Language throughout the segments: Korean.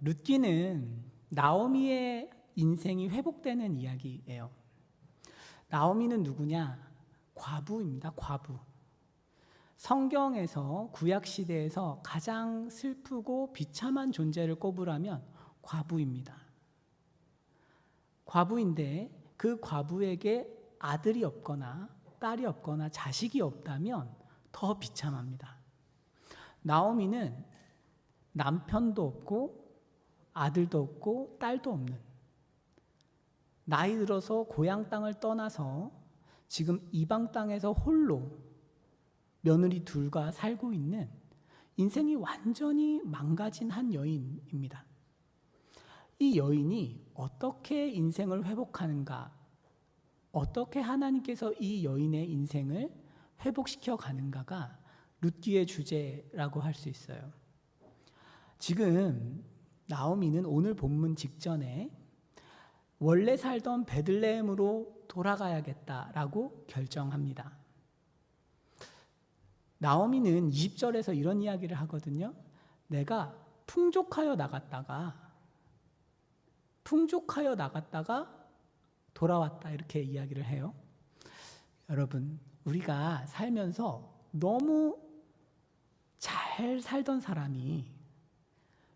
룻기는 나오미의 인생이 회복되는 이야기예요. 나오미는 누구냐? 과부입니다. 과부. 성경에서 구약시대에서 가장 슬프고 비참한 존재를 꼽으라면 과부입니다. 과부인데 그 과부에게 아들이 없거나 딸이 없거나 자식이 없다면 더 비참합니다. 나오미는 남편도 없고 아들도 없고 딸도 없는, 나이 들어서 고향 땅을 떠나서 지금 이방 땅에서 홀로 며느리 둘과 살고 있는 인생이 완전히 망가진 한 여인입니다. 이 여인이 어떻게 인생을 회복하는가, 어떻게 하나님께서 이 여인의 인생을 회복시켜 가는가가 룻기의 주제라고 할 수 있어요. 지금 나오미는 오늘 본문 직전에 원래 살던 베들레헴으로 돌아가야겠다라고 결정합니다. 나오미는 20절에서 이런 이야기를 하거든요. 내가 풍족하여 나갔다가 돌아왔다, 이렇게 이야기를 해요. 여러분, 우리가 살면서 너무 잘 살던 사람이,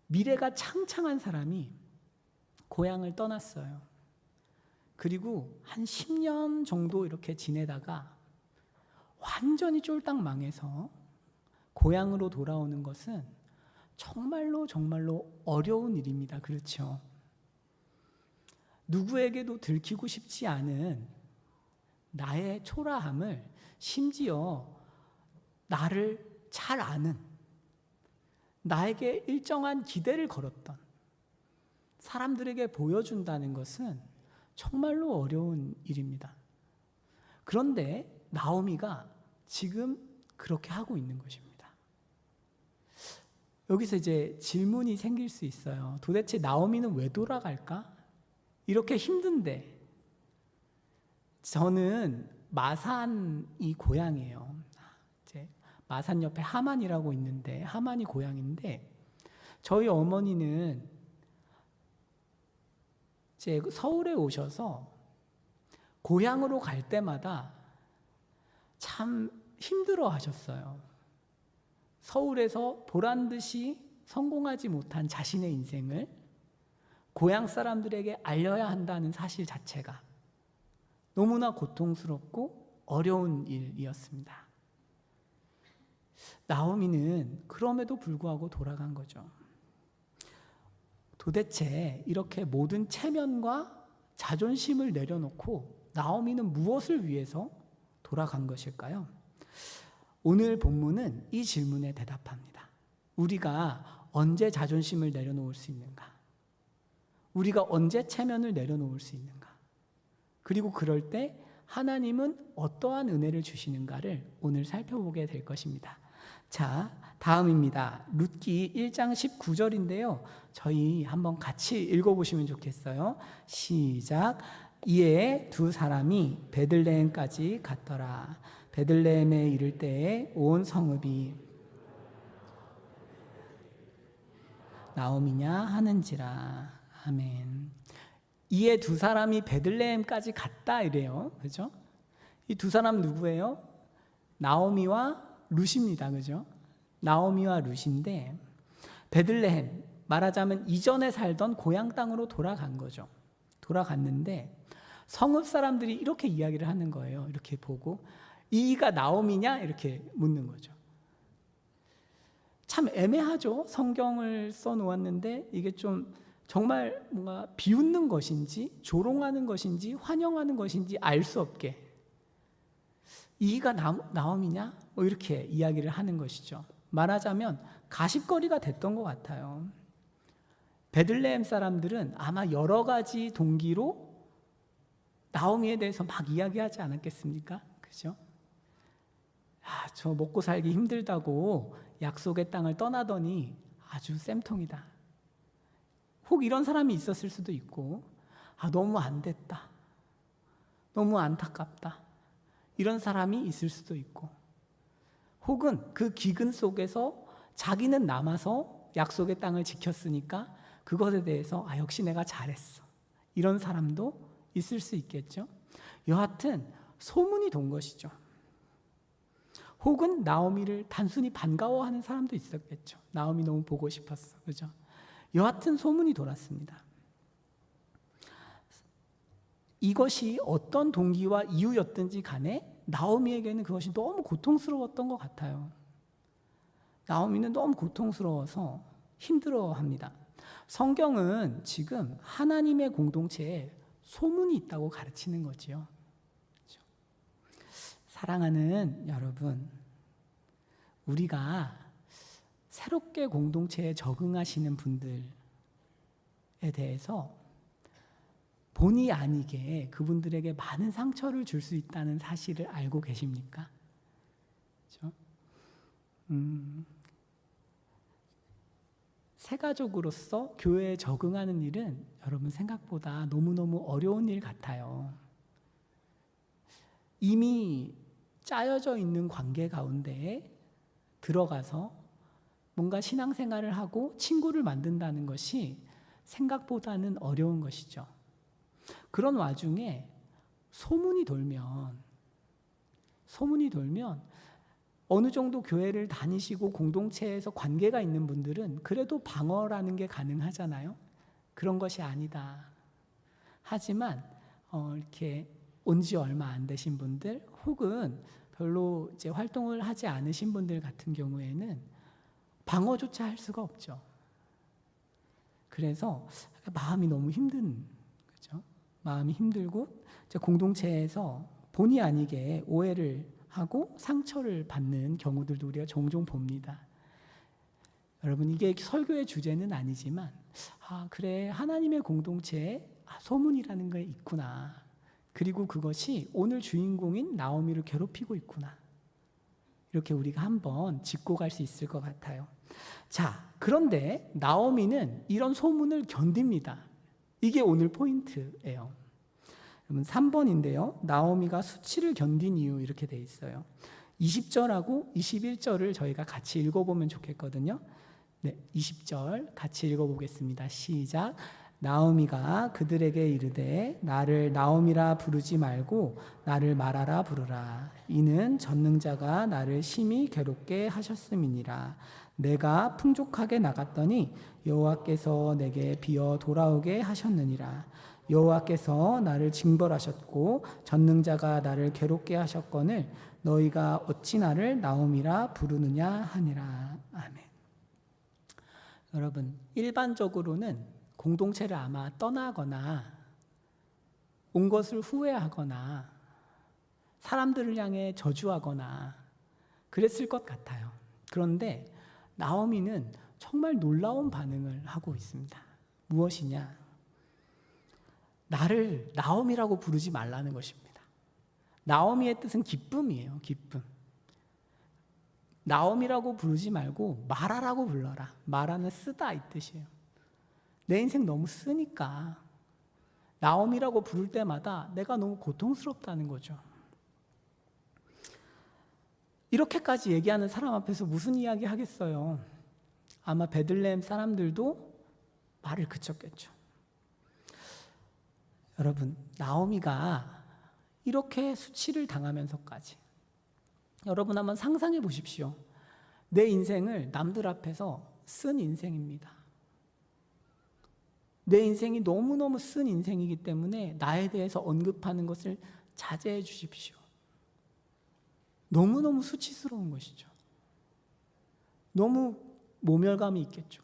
미래가 창창한 사람이 고향을 떠났어요. 그리고 한 10년 정도 이렇게 지내다가 완전히 쫄딱 망해서 고향으로 돌아오는 것은 정말로 어려운 일입니다. 그렇죠? 누구에게도 들키고 싶지 않은 나의 초라함을, 심지어 나를 잘 아는, 나에게 일정한 기대를 걸었던 사람들에게 보여준다는 것은 정말로 어려운 일입니다. 그런데 나오미가 지금 그렇게 하고 있는 것입니다. 여기서 이제 질문이 생길 수 있어요. 도대체 나오미는 왜 돌아갈까? 이렇게 힘든데. 저는 마산이 고향이에요. 이제 마산 옆에 하만이라고 있는데, 하만이 고향인데, 저희 어머니는 이제 서울에 오셔서 고향으로 갈 때마다 참 힘들어 하셨어요. 서울에서 보란 듯이 성공하지 못한 자신의 인생을 고향 사람들에게 알려야 한다는 사실 자체가 너무나 고통스럽고 어려운 일이었습니다. 나오미는 그럼에도 불구하고 돌아간 거죠. 도대체 이렇게 모든 체면과 자존심을 내려놓고 나오미는 무엇을 위해서 돌아간 것일까요? 오늘 본문은 이 질문에 대답합니다. 우리가 언제 자존심을 내려놓을 수 있는가? 우리가 언제 체면을 내려놓을 수 있는가? 그리고 그럴 때 하나님은 어떠한 은혜를 주시는가를 오늘 살펴보게 될 것입니다. 자, 다음입니다. 룻기 1장 19절인데요. 저희 한번 같이 읽어보시면 좋겠어요. 시작. 이에 두 사람이 베들레헴까지 갔더라. 베들레헴에 이를 때에 온 성읍이 나오미냐 하는지라. 아멘. 이에 두 사람이 베들레헴까지 갔다 이래요. 그죠? 이 두 사람 누구예요? 나오미와 룻입니다. 그죠? 나오미와 룻인데, 베들레헴, 말하자면 이전에 살던 고향 땅으로 돌아간 거죠. 돌아갔는데 성읍 사람들이 이렇게 이야기를 하는 거예요. 이렇게 보고, 이가 나오미냐? 이렇게 묻는 거죠. 참 애매하죠. 성경을 써놓았는데 이게 좀 정말 뭔가 비웃는 것인지 조롱하는 것인지 환영하는 것인지 알 수 없게, 이가 나오미냐? 뭐 이렇게 이야기를 하는 것이죠. 말하자면 가십거리가 됐던 것 같아요. 베들레헴 사람들은 아마 여러 가지 동기로 나오미에 대해서 막 이야기하지 않았겠습니까? 그죠? 저 먹고 살기 힘들다고 약속의 땅을 떠나더니 아주 쌤통이다. 혹 이런 사람이 있었을 수도 있고, 너무 안 됐다, 너무 안타깝다, 이런 사람이 있을 수도 있고, 혹은 그 기근 속에서 자기는 남아서 약속의 땅을 지켰으니까 그것에 대해서 역시 내가 잘했어. 이런 사람도 있을 수 있겠죠. 여하튼 소문이 돈 것이죠. 혹은 나오미를 단순히 반가워하는 사람도 있었겠죠. 나오미 너무 보고 싶었어. 그죠? 여하튼 소문이 돌았습니다. 이것이 어떤 동기와 이유였든지 간에 나오미에게는 그것이 너무 고통스러웠던 것 같아요. 나오미는 너무 고통스러워서 힘들어합니다. 성경은 지금 하나님의 공동체에 소문이 있다고 가르치는 거지요. 그렇죠? 사랑하는 여러분, 우리가 새롭게 공동체에 적응하시는 분들에 대해서 본의 아니게 그분들에게 많은 상처를 줄 수 있다는 사실을 알고 계십니까? 그렇죠? 새가족으로서 교회에 적응하는 일은 여러분 생각보다 너무너무 어려운 일 같아요. 이미 짜여져 있는 관계 가운데에 들어가서 뭔가 신앙생활을 하고 친구를 만든다는 것이 생각보다는 어려운 것이죠. 그런 와중에 소문이 돌면 어느 정도 교회를 다니시고 공동체에서 관계가 있는 분들은 그래도 방어라는 게 가능하잖아요. 그런 것이 아니다. 하지만 이렇게 온 지 얼마 안 되신 분들 혹은 별로 이제 활동을 하지 않으신 분들 같은 경우에는 방어조차 할 수가 없죠. 그래서 마음이 너무 힘든 거죠. 마음이 힘들고 공동체에서 본의 아니게 오해를 하고 상처를 받는 경우들도 우리가 종종 봅니다. 여러분, 이게 설교의 주제는 아니지만 그래, 하나님의 공동체에 소문이라는 게 있구나. 그리고 그것이 오늘 주인공인 나오미를 괴롭히고 있구나. 이렇게 우리가 한번 짚고 갈 수 있을 것 같아요. 자, 그런데 나오미는 이런 소문을 견딥니다. 이게 오늘 포인트예요. 여러분 3번인데요. 나오미가 수치를 견딘 이유 이렇게 돼 있어요. 20절하고 21절을 저희가 같이 읽어보면 좋겠거든요. 네, 20절 같이 읽어보겠습니다. 시작. 나오미가 그들에게 이르되 나를 나오미라 부르지 말고 나를 마라라 부르라. 이는 전능자가 나를 심히 괴롭게 하셨음이니라. 내가 풍족하게 나갔더니 여호와께서 내게 비어 돌아오게 하셨느니라. 여호와께서 나를 징벌하셨고 전능자가 나를 괴롭게 하셨거늘 너희가 어찌 나를 나오미라 부르느냐 하니라. 아멘. 여러분, 일반적으로는 공동체를 아마 떠나거나 온 것을 후회하거나 사람들을 향해 저주하거나 그랬을 것 같아요. 그런데 나오미는 정말 놀라운 반응을 하고 있습니다. 무엇이냐? 나를 나오미라고 부르지 말라는 것입니다. 나오미의 뜻은 기쁨이에요. 기쁨. 나오미라고 부르지 말고 마라라고 불러라. 마라는 쓰다 이 뜻이에요. 내 인생 너무 쓰니까 나오미라고 부를 때마다 내가 너무 고통스럽다는 거죠. 이렇게까지 얘기하는 사람 앞에서 무슨 이야기 하겠어요? 아마 베들레헴 사람들도 말을 그쳤겠죠. 여러분, 나오미가 이렇게 수치를 당하면서까지 여러분 한번 상상해 보십시오. 내 인생을 남들 앞에서 쓴 인생입니다. 내 인생이 너무너무 쓴 인생이기 때문에 나에 대해서 언급하는 것을 자제해 주십시오. 너무너무 수치스러운 것이죠. 너무 모멸감이 있겠죠.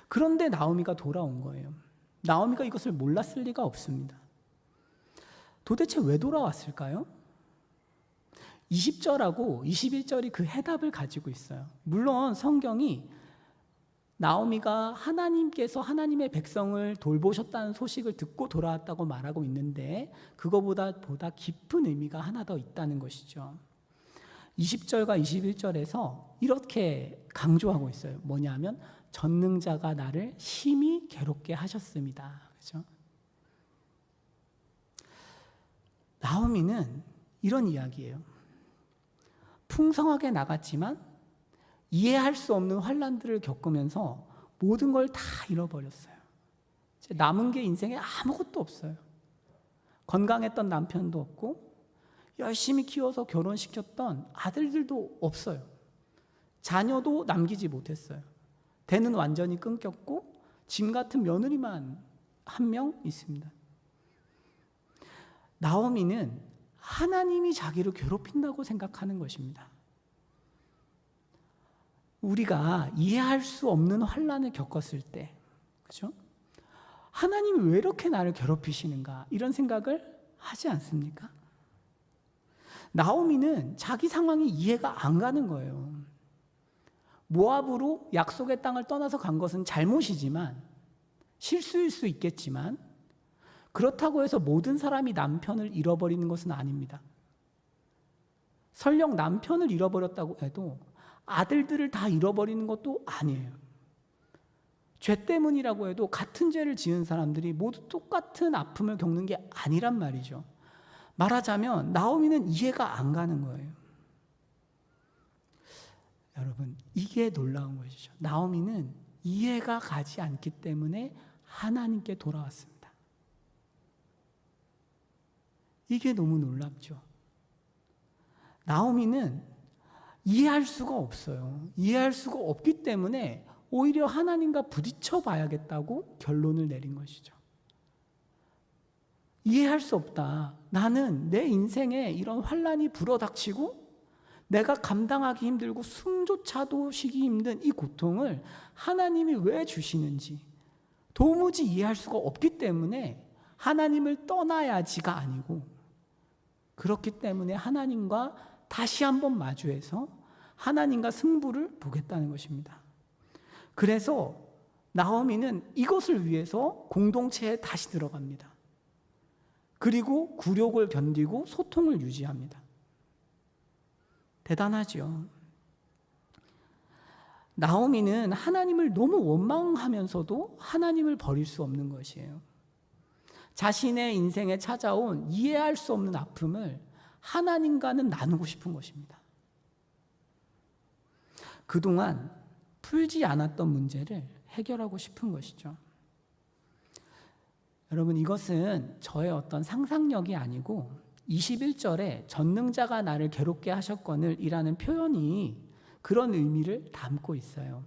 그런데 나오미가 돌아온 거예요. 나오미가 이것을 몰랐을 리가 없습니다. 도대체 왜 돌아왔을까요? 20절하고 21절이 그 해답을 가지고 있어요. 물론 성경이 나오미가 하나님께서 하나님의 백성을 돌보셨다는 소식을 듣고 돌아왔다고 말하고 있는데 그거보다 깊은 의미가 하나 더 있다는 것이죠. 20절과 21절에서 이렇게 강조하고 있어요. 뭐냐면 전능자가 나를 심히 괴롭게 하셨습니다. 그렇죠? 나오미는 이런 이야기예요. 풍성하게 나갔지만 이해할 수 없는 환난들을 겪으면서 모든 걸 다 잃어버렸어요. 이제 남은 게 인생에 아무것도 없어요. 건강했던 남편도 없고 열심히 키워서 결혼시켰던 아들들도 없어요. 자녀도 남기지 못했어요. 대는 완전히 끊겼고 짐 같은 며느리만 한 명 있습니다. 나오미는 하나님이 자기를 괴롭힌다고 생각하는 것입니다. 우리가 이해할 수 없는 환난을 겪었을 때, 그죠? 하나님이 왜 이렇게 나를 괴롭히시는가? 이런 생각을 하지 않습니까? 나오미는 자기 상황이 이해가 안 가는 거예요. 모압으로 약속의 땅을 떠나서 간 것은 잘못이지만, 실수일 수 있겠지만, 그렇다고 해서 모든 사람이 남편을 잃어버리는 것은 아닙니다. 설령 남편을 잃어버렸다고 해도 아들들을 다 잃어버리는 것도 아니에요. 죄 때문이라고 해도 같은 죄를 지은 사람들이 모두 똑같은 아픔을 겪는 게 아니란 말이죠. 말하자면 나오미는 이해가 안 가는 거예요. 여러분, 이게 놀라운 것이죠. 나오미는 이해가 가지 않기 때문에 하나님께 돌아왔습니다. 이게 너무 놀랍죠. 나오미는 이해할 수가 없어요. 이해할 수가 없기 때문에 오히려 하나님과 부딪혀 봐야겠다고 결론을 내린 것이죠. 이해할 수 없다. 나는 내 인생에 이런 환난이 불어닥치고 내가 감당하기 힘들고 숨조차도 쉬기 힘든 이 고통을 하나님이 왜 주시는지 도무지 이해할 수가 없기 때문에 하나님을 떠나야지가 아니고, 그렇기 때문에 하나님과 다시 한번 마주해서 하나님과 승부를 보겠다는 것입니다. 그래서 나오미는 이것을 위해서 공동체에 다시 들어갑니다. 그리고 굴욕을 견디고 소통을 유지합니다. 대단하죠. 나오미는 하나님을 너무 원망하면서도 하나님을 버릴 수 없는 것이에요. 자신의 인생에 찾아온 이해할 수 없는 아픔을 하나님과는 나누고 싶은 것입니다. 그동안 풀지 않았던 문제를 해결하고 싶은 것이죠. 여러분, 이것은 저의 어떤 상상력이 아니고 21절에 전능자가 나를 괴롭게 하셨거늘 이라는 표현이 그런 의미를 담고 있어요.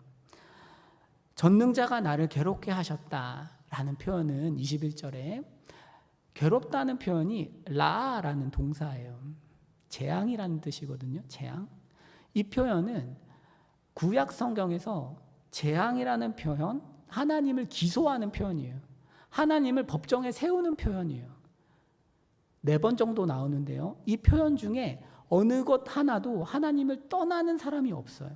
전능자가 나를 괴롭게 하셨다라는 표현은 21절에 괴롭다는 표현이 라라는 동사예요. 재앙이라는 뜻이거든요. 재앙. 이 표현은 구약 성경에서 재앙이라는 표현, 하나님을 기소하는 표현이에요. 하나님을 법정에 세우는 표현이에요. 4번 정도 나오는데요. 이 표현 중에 어느 것 하나도 하나님을 떠나는 사람이 없어요.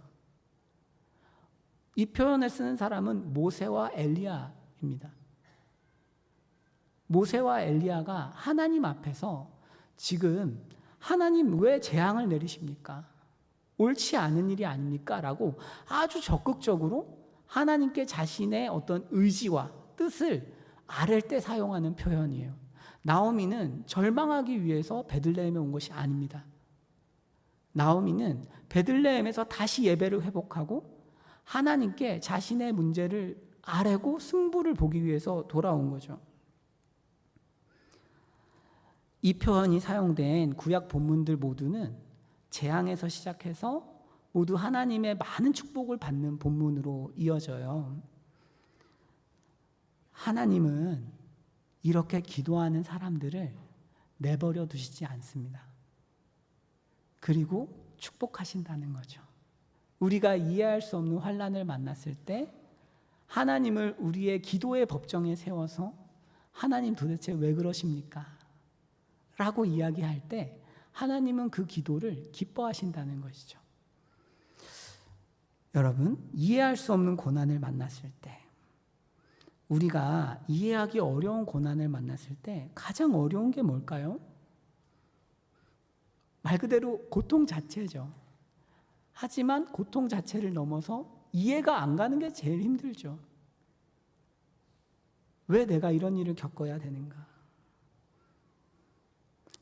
이 표현을 쓰는 사람은 모세와 엘리야입니다. 모세와 엘리야가 하나님 앞에서 지금 하나님 왜 재앙을 내리십니까? 옳지 않은 일이 아닙니까? 라고 아주 적극적으로 하나님께 자신의 어떤 의지와 뜻을 아랠 때 사용하는 표현이에요. 나오미는 절망하기 위해서 베들레헴에 온 것이 아닙니다. 나오미는 베들레헴에서 다시 예배를 회복하고 하나님께 자신의 문제를 아뢰고 승부를 보기 위해서 돌아온 거죠. 이 표현이 사용된 구약 본문들 모두는 재앙에서 시작해서 모두 하나님의 많은 축복을 받는 본문으로 이어져요. 하나님은 이렇게 기도하는 사람들을 내버려 두시지 않습니다. 그리고 축복하신다는 거죠. 우리가 이해할 수 없는 환난을 만났을 때 하나님을 우리의 기도의 법정에 세워서 하나님 도대체 왜 그러십니까? 라고 이야기할 때 하나님은 그 기도를 기뻐하신다는 것이죠. 여러분, 이해할 수 없는 고난을 만났을 때, 우리가 이해하기 어려운 고난을 만났을 때 가장 어려운 게 뭘까요? 말 그대로 고통 자체죠. 하지만 고통 자체를 넘어서 이해가 안 가는 게 제일 힘들죠. 왜 내가 이런 일을 겪어야 되는가?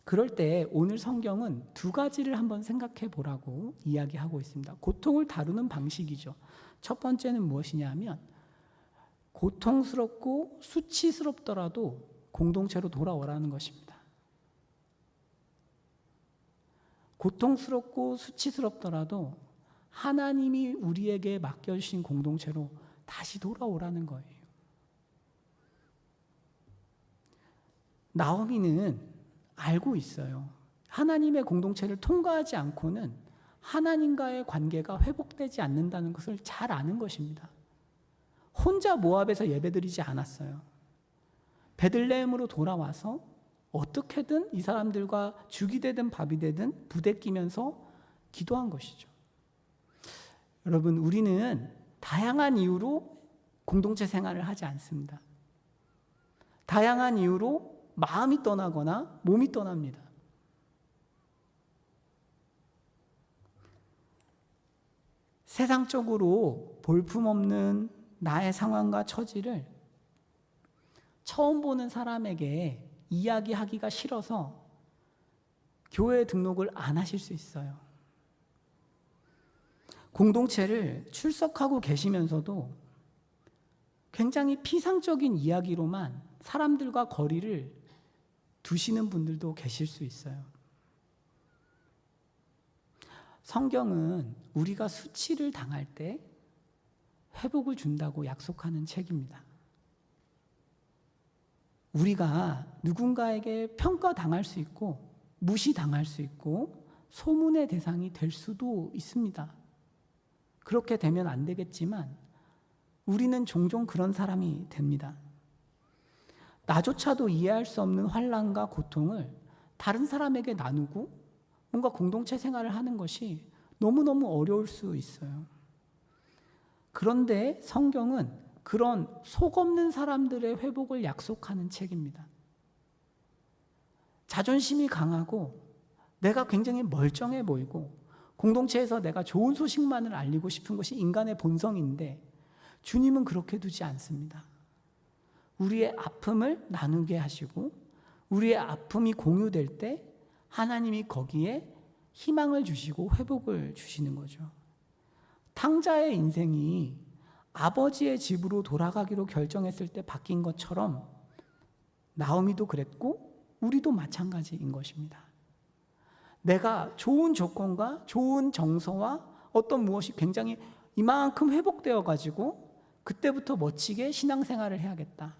그럴 때 오늘 성경은 2가지를 한번 생각해 보라고 이야기하고 있습니다. 고통을 다루는 방식이죠. 첫 번째는 무엇이냐 하면 고통스럽고 수치스럽더라도 공동체로 돌아오라는 것입니다. 고통스럽고 수치스럽더라도 하나님이 우리에게 맡겨주신 공동체로 다시 돌아오라는 거예요. 나오미는 알고 있어요. 하나님의 공동체를 통과하지 않고는 하나님과의 관계가 회복되지 않는다는 것을 잘 아는 것입니다. 혼자 모압에서 예배드리지 않았어요. 베들레헴으로 돌아와서 어떻게든 이 사람들과 죽이 되든 밥이 되든 부대끼면서 기도한 것이죠. 여러분, 우리는 다양한 이유로 공동체 생활을 하지 않습니다. 다양한 이유로 마음이 떠나거나 몸이 떠납니다. 세상적으로 볼품없는 나의 상황과 처지를 처음 보는 사람에게 이야기하기가 싫어서 교회 등록을 안 하실 수 있어요. 공동체를 출석하고 계시면서도 굉장히 피상적인 이야기로만 사람들과 거리를 두시는 분들도 계실 수 있어요. 성경은 우리가 수치를 당할 때 회복을 준다고 약속하는 책입니다. 우리가 누군가에게 평가당할 수 있고 무시당할 수 있고 소문의 대상이 될 수도 있습니다. 그렇게 되면 안 되겠지만 우리는 종종 그런 사람이 됩니다. 나조차도 이해할 수 없는 환난과 고통을 다른 사람에게 나누고 뭔가 공동체 생활을 하는 것이 너무너무 어려울 수 있어요. 그런데 성경은 그런 속 없는 사람들의 회복을 약속하는 책입니다. 자존심이 강하고 내가 굉장히 멀쩡해 보이고 공동체에서 내가 좋은 소식만을 알리고 싶은 것이 인간의 본성인데 주님은 그렇게 두지 않습니다. 우리의 아픔을 나누게 하시고 우리의 아픔이 공유될 때 하나님이 거기에 희망을 주시고 회복을 주시는 거죠. 탕자의 인생이 아버지의 집으로 돌아가기로 결정했을 때 바뀐 것처럼 나오미도 그랬고 우리도 마찬가지인 것입니다. 내가 좋은 조건과 좋은 정서와 어떤 무엇이 굉장히 이만큼 회복되어 가지고 그때부터 멋지게 신앙생활을 해야겠다.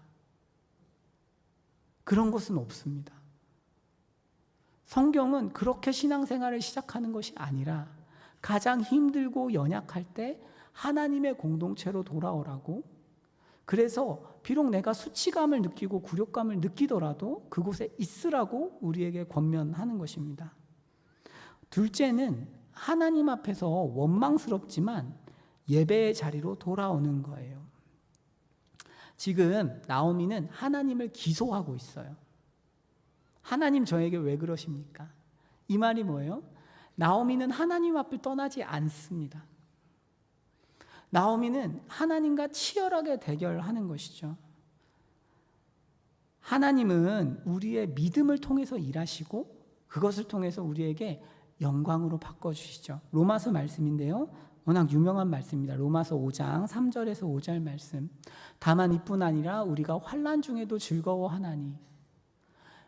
그런 것은 없습니다. 성경은 그렇게 신앙생활을 시작하는 것이 아니라 가장 힘들고 연약할 때 하나님의 공동체로 돌아오라고, 그래서 비록 내가 수치감을 느끼고 굴욕감을 느끼더라도 그곳에 있으라고 우리에게 권면하는 것입니다. 둘째는 하나님 앞에서 원망스럽지만 예배의 자리로 돌아오는 거예요. 지금 나오미는 하나님을 기소하고 있어요. 하나님 저에게 왜 그러십니까? 이 말이 뭐예요? 나오미는 하나님 앞을 떠나지 않습니다. 나오미는 하나님과 치열하게 대결하는 것이죠. 하나님은 우리의 믿음을 통해서 일하시고 그것을 통해서 우리에게 영광으로 바꿔주시죠. 로마서 말씀인데요. 워낙 유명한 말씀입니다. 로마서 5장 3절에서 5절 말씀. 다만 이뿐 아니라 우리가 환난 중에도 즐거워하나니.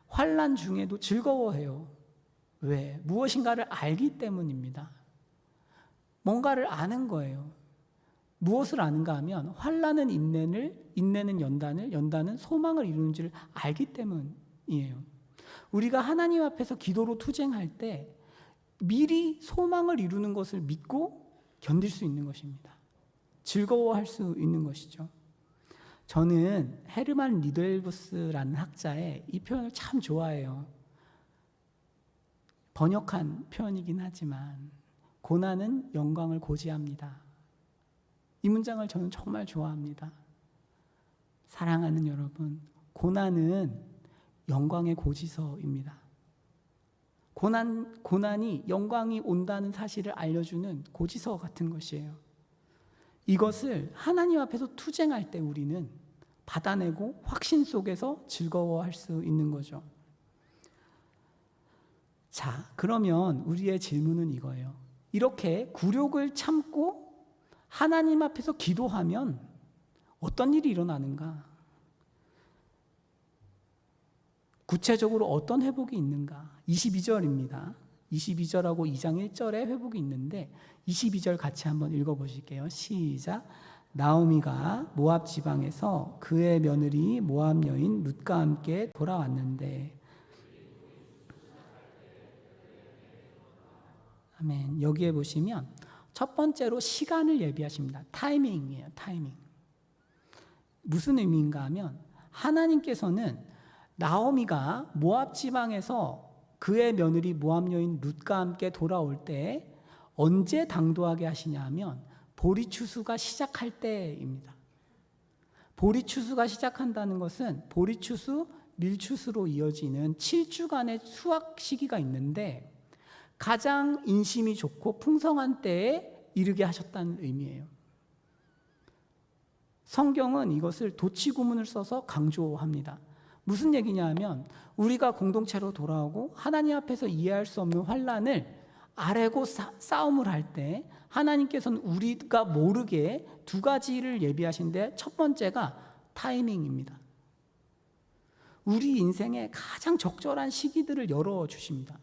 환난 중에도 즐거워해요. 왜? 무엇인가를 알기 때문입니다. 뭔가를 아는 거예요. 무엇을 아는가 하면 환난은 인내는 연단을, 연단은 소망을 이루는 줄 알기 때문이에요. 우리가 하나님 앞에서 기도로 투쟁할 때 미리 소망을 이루는 것을 믿고 견딜 수 있는 것입니다. 즐거워할 수 있는 것이죠. 저는 헤르만 리델부스라는 학자의 이 표현을 참 좋아해요. 번역한 표현이긴 하지만 고난은 영광을 고지합니다. 이 문장을 저는 정말 좋아합니다. 사랑하는 여러분, 고난은 영광의 고지서입니다. 고난이 영광이 온다는 사실을 알려주는 고지서 같은 것이에요. 이것을 하나님 앞에서 투쟁할 때 우리는 받아내고 확신 속에서 즐거워할 수 있는 거죠. 자, 그러면 우리의 질문은 이거예요. 이렇게 굴욕을 참고 하나님 앞에서 기도하면 어떤 일이 일어나는가? 구체적으로 어떤 회복이 있는가? 22절입니다. 22절하고 2장 1절에 회복이 있는데 22절 같이 한번 읽어보실게요. 시작. 나오미가 모압 지방에서 그의 며느리 모압 여인 룻과 함께 돌아왔는데, 아멘. 여기에 보시면 첫 번째로 시간을 예비하십니다. 타이밍이에요. 타이밍. 무슨 의미인가 하면 하나님께서는 나오미가 모압 지방에서 그의 며느리 모압 여인 룻과 함께 돌아올 때 언제 당도하게 하시냐 하면 보리 추수가 시작할 때입니다. 보리 추수가 시작한다는 것은 보리 추수, 밀 추수로 이어지는 7주간의 수확 시기가 있는데 가장 인심이 좋고 풍성한 때에 이르게 하셨다는 의미예요. 성경은 이것을 도치구문을 써서 강조합니다. 무슨 얘기냐 하면 우리가 공동체로 돌아오고 하나님 앞에서 이해할 수 없는 환난을 아뢰고 싸움을 할 때 하나님께서는 우리가 모르게 두 가지를 예비하신데 첫 번째가 타이밍입니다. 우리 인생의 가장 적절한 시기들을 열어주십니다.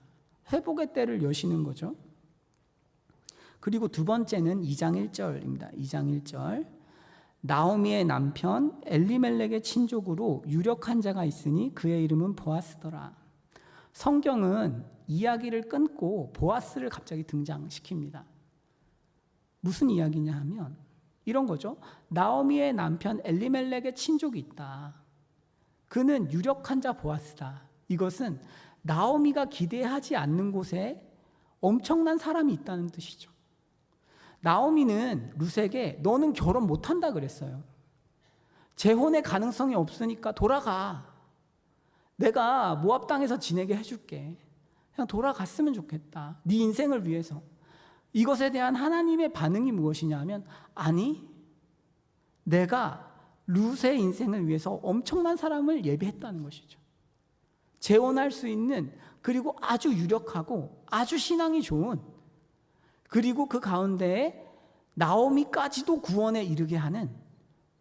회복의 때를 여시는 거죠. 그리고 두 번째는 2장 1절입니다. 2장 1절. 나오미의 남편 엘리멜렉의 친족으로 유력한 자가 있으니 그의 이름은 보아스더라. 성경은 이야기를 끊고 보아스를 갑자기 등장시킵니다. 무슨 이야기냐 하면 이런 거죠. 나오미의 남편 엘리멜렉의 친족이 있다. 그는 유력한 자 보아스다. 이것은 나오미가 기대하지 않는 곳에 엄청난 사람이 있다는 뜻이죠. 나오미는 룻에게 너는 결혼 못한다 그랬어요. 재혼의 가능성이 없으니까 돌아가. 내가 모압 땅에서 지내게 해줄게. 그냥 돌아갔으면 좋겠다. 네 인생을 위해서. 이것에 대한 하나님의 반응이 무엇이냐 하면 아니, 내가 룻의 인생을 위해서 엄청난 사람을 예비했다는 것이죠. 재혼할 수 있는, 그리고 아주 유력하고 아주 신앙이 좋은, 그리고 그 가운데에 나오미까지도 구원에 이르게 하는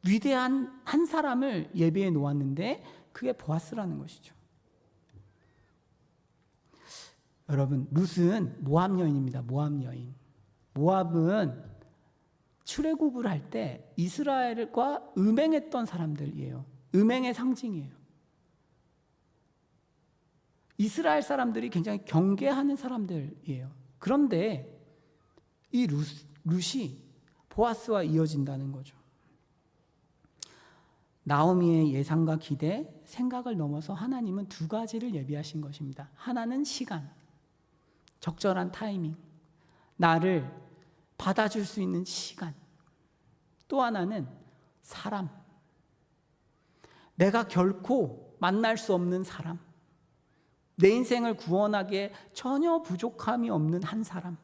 위대한 한 사람을 예비해 놓았는데 그게 보아스라는 것이죠. 여러분, 룻은 모압 여인입니다. 모압 여인. 모압은 출애굽을 할 때 이스라엘과 음행했던 사람들이에요. 음행의 상징이에요. 이스라엘 사람들이 굉장히 경계하는 사람들이에요. 그런데 이 룻이 보아스와 이어진다는 거죠. 나오미의 예상과 기대, 생각을 넘어서 하나님은 두 가지를 예비하신 것입니다. 하나는 시간, 적절한 타이밍, 나를 받아줄 수 있는 시간. 또 하나는 사람, 내가 결코 만날 수 없는 사람, 내 인생을 구원하기에 전혀 부족함이 없는 한 사람,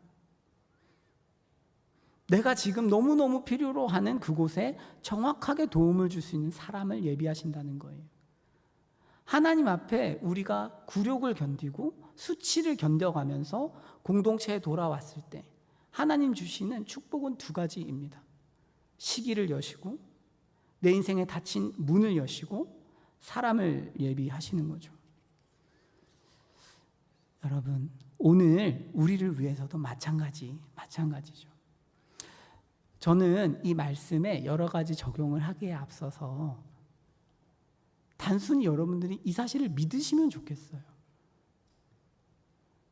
내가 지금 너무너무 필요로 하는 그곳에 정확하게 도움을 줄 수 있는 사람을 예비하신다는 거예요. 하나님 앞에 우리가 굴욕을 견디고 수치를 견뎌가면서 공동체에 돌아왔을 때 하나님 주시는 축복은 두 가지입니다. 시기를 여시고 내 인생에 닫힌 문을 여시고 사람을 예비하시는 거죠. 여러분, 오늘 우리를 위해서도 마찬가지죠. 저는 이 말씀에 여러 가지 적용을 하기에 앞서서 단순히 여러분들이 이 사실을 믿으시면 좋겠어요.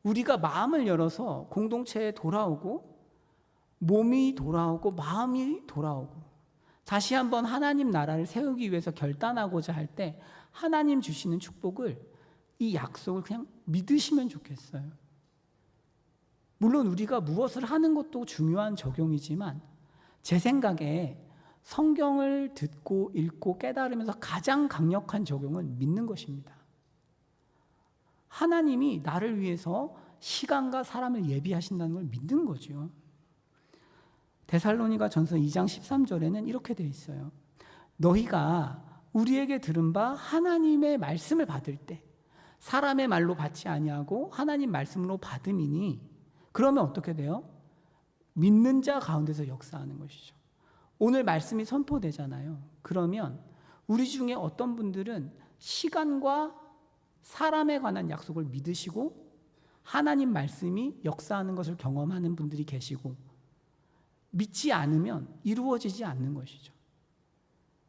우리가 마음을 열어서 공동체에 돌아오고 몸이 돌아오고 마음이 돌아오고 다시 한번 하나님 나라를 세우기 위해서 결단하고자 할 때 하나님 주시는 축복을, 이 약속을 그냥 믿으시면 좋겠어요. 물론 우리가 무엇을 하는 것도 중요한 적용이지만 제 생각에 성경을 듣고 읽고 깨달으면서 가장 강력한 적용은 믿는 것입니다. 하나님이 나를 위해서 시간과 사람을 예비하신다는 걸 믿는 거죠. 데살로니가 전서 2장 13절에는 이렇게 되어 있어요. 너희가 우리에게 들은 바 하나님의 말씀을 받을 때 사람의 말로 받지 아니하고 하나님 말씀으로 받음이니, 그러면 어떻게 돼요? 믿는 자 가운데서 역사하는 것이죠. 오늘 말씀이 선포되잖아요. 그러면 우리 중에 어떤 분들은 시간과 사람에 관한 약속을 믿으시고 하나님 말씀이 역사하는 것을 경험하는 분들이 계시고, 믿지 않으면 이루어지지 않는 것이죠.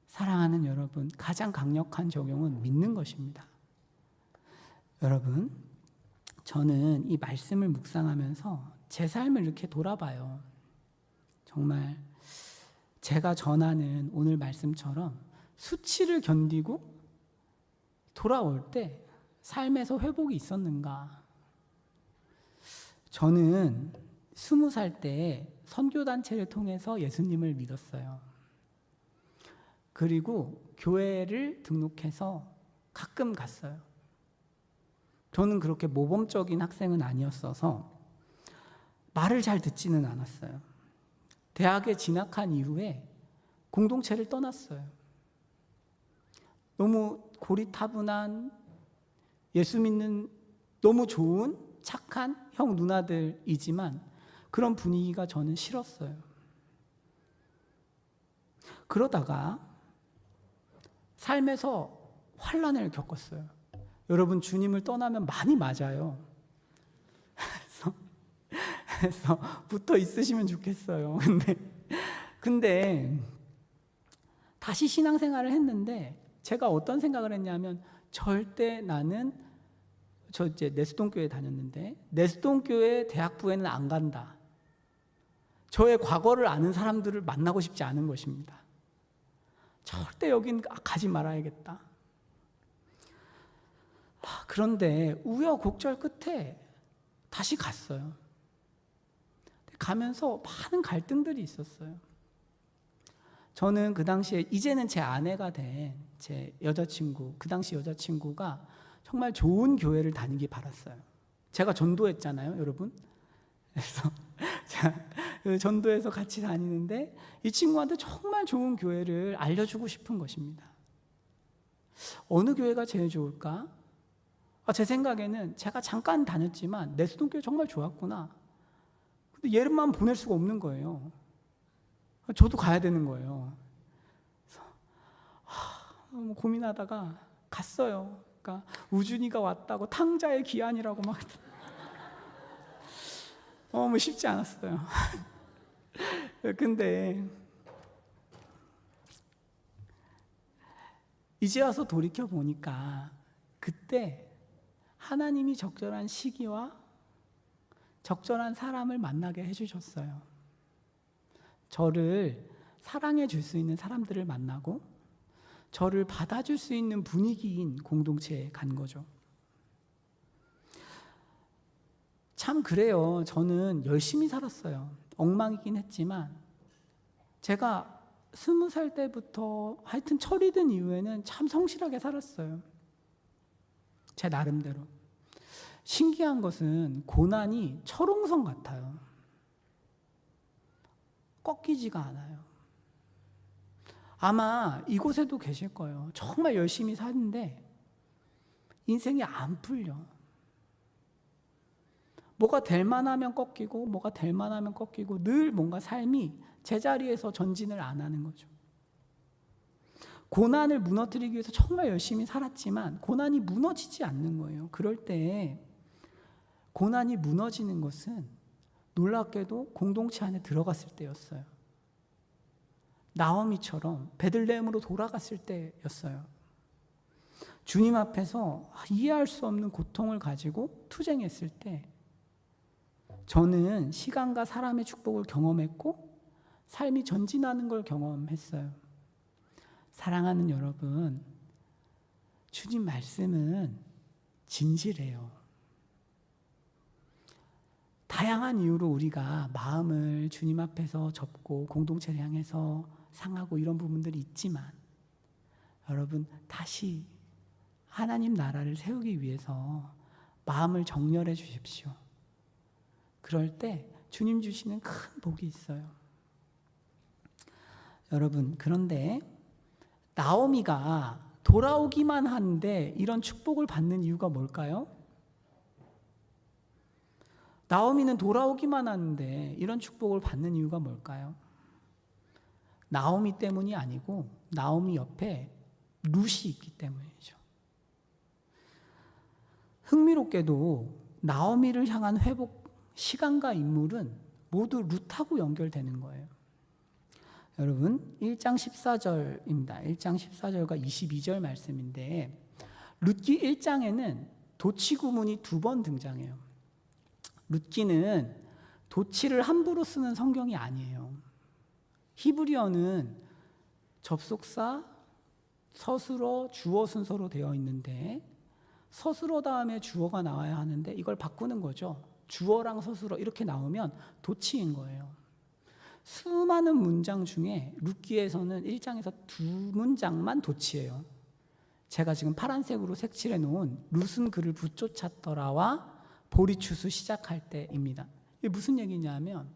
사랑하는 여러분, 가장 강력한 적용은 믿는 것입니다. 여러분, 저는 이 말씀을 묵상하면서 제 삶을 이렇게 돌아봐요. 정말 제가 전하는 오늘 말씀처럼 수치를 견디고 돌아올 때 삶에서 회복이 있었는가? 저는 20살 때 선교단체를 통해서 예수님을 믿었어요. 그리고 교회를 등록해서 가끔 갔어요. 저는 그렇게 모범적인 학생은 아니었어서 말을 잘 듣지는 않았어요. 대학에 진학한 이후에 공동체를 떠났어요. 너무 고리타분한, 예수 믿는 너무 좋은 착한 형 누나들이지만 그런 분위기가 저는 싫었어요. 그러다가 삶에서 환난을 겪었어요. 여러분, 주님을 떠나면 많이 맞아요. 그래서 붙어 있으시면 좋겠어요. 근데 다시 신앙생활을 했는데 제가 어떤 생각을 했냐면, 절대 나는, 저 이제 내수동교회 다녔는데 내수동교회 대학부에는 안 간다. 저의 과거를 아는 사람들을 만나고 싶지 않은 것입니다. 절대 여긴 가지 말아야겠다. 그런데 우여곡절 끝에 다시 갔어요. 가면서 많은 갈등들이 있었어요. 저는 그 당시에, 이제는 제 아내가 된 제 여자친구, 그 당시 여자친구가 정말 좋은 교회를 다니기 바랐어요. 제가 전도했잖아요, 여러분. 그래서 제가 전도해서 같이 다니는데 이 친구한테 정말 좋은 교회를 알려주고 싶은 것입니다. 어느 교회가 제일 좋을까? 제 생각에는 제가 잠깐 다녔지만 내수동교회 정말 좋았구나. 근데 얘만 보낼 수가 없는 거예요. 저도 가야 되는 거예요. 그래서 고민하다가 갔어요. 그러니까 우준이가 왔다고, 탕자의 기한이라고 막 뭐 쉽지 않았어요. 근데 이제 와서 돌이켜 보니까 그때 하나님이 적절한 시기와 적절한 사람을 만나게 해주셨어요. 저를 사랑해 줄 수 있는 사람들을 만나고 저를 받아줄 수 있는 분위기인 공동체에 간 거죠. 참 그래요. 저는 열심히 살았어요. 엉망이긴 했지만 제가 20살 때부터 하여튼 철이 든 이후에는 참 성실하게 살았어요. 제 나름대로. 신기한 것은 고난이 철옹성 같아요. 꺾이지가 않아요. 아마 이곳에도 계실 거예요. 정말 열심히 사는데 인생이 안 풀려. 뭐가 될 만하면 꺾이고 뭐가 될 만하면 꺾이고, 늘 뭔가 삶이 제자리에서 전진을 안 하는 거죠. 고난을 무너뜨리기 위해서 정말 열심히 살았지만 고난이 무너지지 않는 거예요. 그럴 때 고난이 무너지는 것은 놀랍게도 공동체 안에 들어갔을 때였어요. 나오미처럼 베들레헴으로 돌아갔을 때였어요. 주님 앞에서 이해할 수 없는 고통을 가지고 투쟁했을 때 저는 시간과 사람의 축복을 경험했고 삶이 전진하는 걸 경험했어요. 사랑하는 여러분, 주님 말씀은 진실해요. 다양한 이유로 우리가 마음을 주님 앞에서 접고 공동체를 향해서 상하고 이런 부분들이 있지만, 여러분, 다시 하나님 나라를 세우기 위해서 마음을 정렬해 주십시오. 그럴 때 주님 주시는 큰 복이 있어요. 여러분, 그런데 나오미가 돌아오기만 하는데 이런 축복을 받는 이유가 뭘까요? 나오미는 돌아오기만 하는데 이런 축복을 받는 이유가 뭘까요? 나오미 때문이 아니고 나오미 옆에 룻이 있기 때문이죠. 흥미롭게도 나오미를 향한 회복 시간과 인물은 모두 룻하고 연결되는 거예요. 여러분 1장 14절입니다. 1장 14절과 22절 말씀인데 룻기 1장에는 도치 구문이 2번 등장해요. 룻기는 도치를 함부로 쓰는 성경이 아니에요. 히브리어는 접속사, 서술어, 주어 순서로 되어 있는데 서술어 다음에 주어가 나와야 하는데 이걸 바꾸는 거죠. 주어랑 서술어 이렇게 나오면 도치인 거예요. 수많은 문장 중에 룻기에서는 1장에서 2문장만 도치예요. 제가 지금 파란색으로 색칠해 놓은 룻은 그를 붙쫓았더라와 보리추수 시작할 때입니다. 이게 무슨 얘기냐면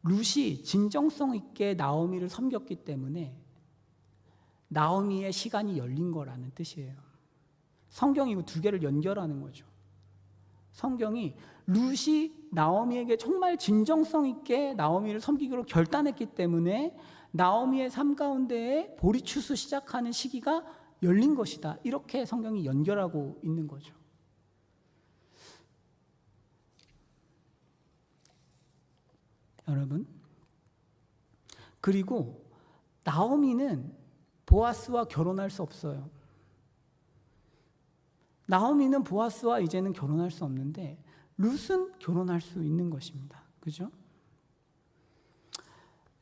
룻이 진정성 있게 나오미를 섬겼기 때문에 나오미의 시간이 열린 거라는 뜻이에요. 성경이 두 개를 연결하는 거죠. 성경이 룻이 나오미에게 정말 진정성 있게 나오미를 섬기기로 결단했기 때문에 나오미의 삶 가운데에 보리추수 시작하는 시기가 열린 것이다. 이렇게 성경이 연결하고 있는 거죠. 여러분, 그리고 나오미는 보아스와 결혼할 수 없어요. 나오미는 보아스와 이제는 결혼할 수 없는데 룻은 결혼할 수 있는 것입니다. 그죠?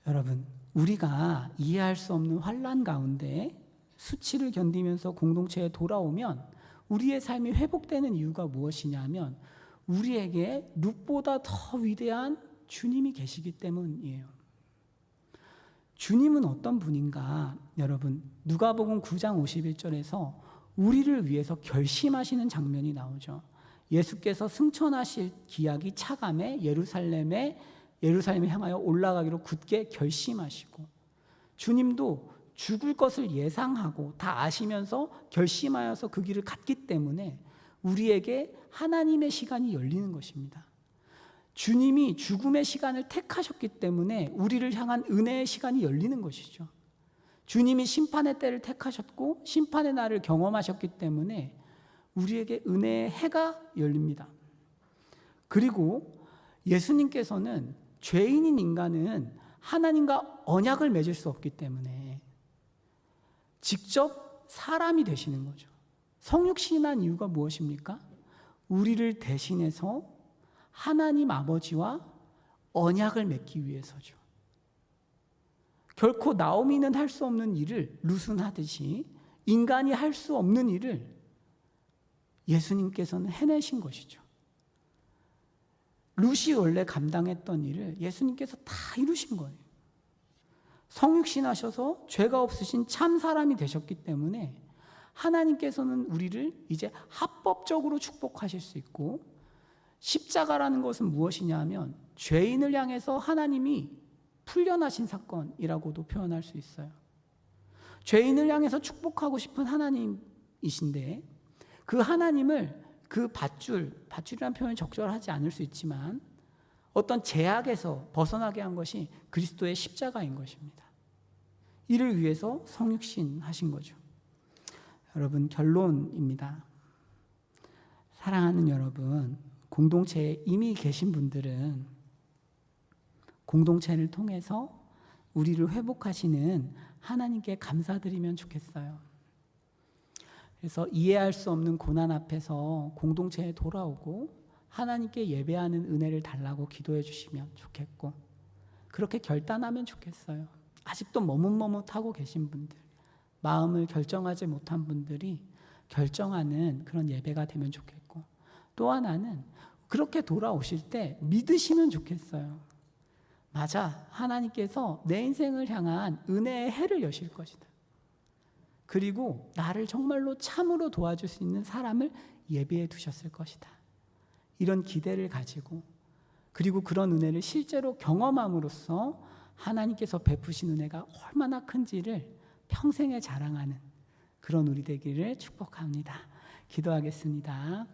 여러분, 우리가 이해할 수 없는 환난 가운데 수치를 견디면서 공동체에 돌아오면 우리의 삶이 회복되는 이유가 무엇이냐면 우리에게 룻보다 더 위대한 주님이 계시기 때문이에요. 주님은 어떤 분인가? 여러분, 누가복음 9장 51절에서 우리를 위해서 결심하시는 장면이 나오죠. 예수께서 승천하실 기약이 차감해 예루살렘을 향하여 올라가기로 굳게 결심하시고 주님도 죽을 것을 예상하고 다 아시면서 결심하여서 그 길을 갔기 때문에 우리에게 하나님의 시간이 열리는 것입니다. 주님이 죽음의 시간을 택하셨기 때문에 우리를 향한 은혜의 시간이 열리는 것이죠. 주님이 심판의 때를 택하셨고 심판의 날을 경험하셨기 때문에 우리에게 은혜의 해가 열립니다. 그리고 예수님께서는 죄인인 인간은 하나님과 언약을 맺을 수 없기 때문에 직접 사람이 되시는 거죠. 성육신한 이유가 무엇입니까? 우리를 대신해서 하나님 아버지와 언약을 맺기 위해서죠. 결코 나오미는 할 수 없는 일을 룻은 하듯이 인간이 할 수 없는 일을 예수님께서는 해내신 것이죠. 룻이 원래 감당했던 일을 예수님께서 다 이루신 거예요. 성육신하셔서 죄가 없으신 참 사람이 되셨기 때문에 하나님께서는 우리를 이제 합법적으로 축복하실 수 있고 십자가라는 것은 무엇이냐 하면 죄인을 향해서 하나님이 풀려나신 사건이라고도 표현할 수 있어요. 죄인을 향해서 축복하고 싶은 하나님이신데 그 하나님을 그 밧줄이라는 표현이 적절하지 않을 수 있지만 어떤 제약에서 벗어나게 한 것이 그리스도의 십자가인 것입니다. 이를 위해서 성육신하신 거죠. 여러분, 결론입니다. 사랑하는 여러분, 공동체에 이미 계신 분들은 공동체를 통해서 우리를 회복하시는 하나님께 감사드리면 좋겠어요. 그래서 이해할 수 없는 고난 앞에서 공동체에 돌아오고 하나님께 예배하는 은혜를 달라고 기도해 주시면 좋겠고 그렇게 결단하면 좋겠어요. 아직도 머뭇머뭇하고 계신 분들, 마음을 결정하지 못한 분들이 결정하는 그런 예배가 되면 좋겠고 또 하나는 그렇게 돌아오실 때 믿으시면 좋겠어요. 맞아, 하나님께서 내 인생을 향한 은혜의 해를 여실 것이다. 그리고 나를 정말로 참으로 도와줄 수 있는 사람을 예비해 두셨을 것이다. 이런 기대를 가지고 그리고 그런 은혜를 실제로 경험함으로써 하나님께서 베푸신 은혜가 얼마나 큰지를 평생에 자랑하는 그런 우리 되기를 축복합니다. 기도하겠습니다.